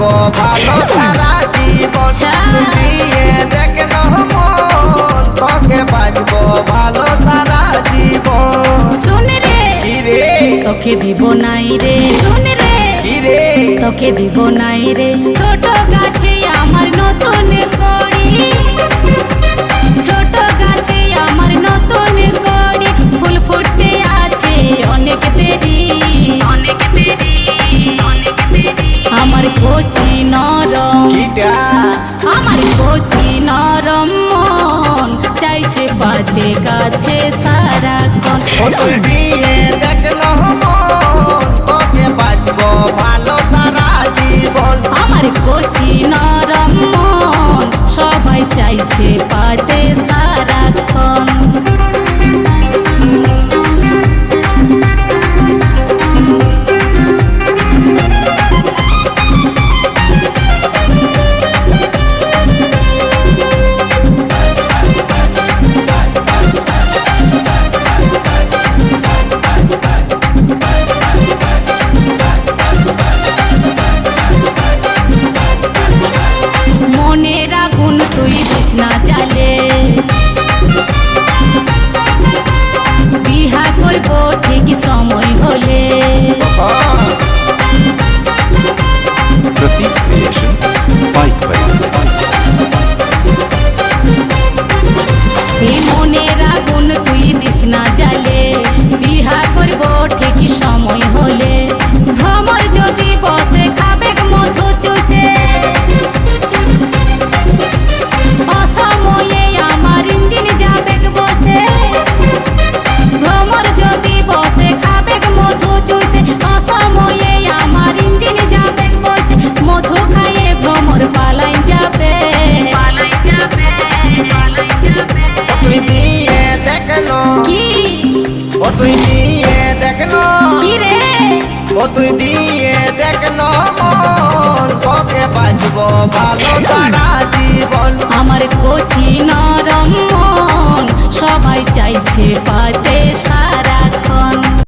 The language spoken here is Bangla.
বাঁচবো ভালো সারা জীবন। তুই দিয়ে দেখ না মন, তোকে বাঁচবো ভালো সারা জীবন। শুন রে কি রে তোকে দিব নাই রে, শুন রে কি রে তোকে দিব নাই রে। ছোট গাছে আমার নতুন কড়ি, ছোট গাছে আমার নতুন কড়ি, ফুল ফুটতে আছে অনেক দেরি, অনেক দেরি, অনেক দেরি। আমার কচি নরম, কিটা আমার কচি নরম মন চাইছে পাতে গাছে সারাক্ষণ। ও তুই দিয়ে দেখ না মন, তোকে বাঁচবো ভালো সারা জীবন। আমার কচি নরম মন সবাই চাইছে পাতে সারাক্ষণ। মনের আগুন তুই দিস না জ্বালে, বিহা করব ঠিক সময় হলে। Pratik Creation, Bike Buddies. এই মনের আগুন তুই দিস না জ্বালে, বিহা করব ঠিক সময় হলে। ভ্রমর যদি বসে খাবে মধু চুষে, অসময়ে আমার ইঞ্জিন যাবে বসে। ভ্রমর যদি বসে খাবে মধু চুষে, অসময়ে আমার ইঞ্জিন যাবে বসে। মধু খাইয়ে ভ্রমর পালাই যাবে, পালাই যাবে, পালাই যাবে। তুই দিয়ে দেখ না কি ও তুই দিয়ে দেখ না কি রে ও তুই দিয়ে দেখ না মন, তোকে বাঁচবো ভালো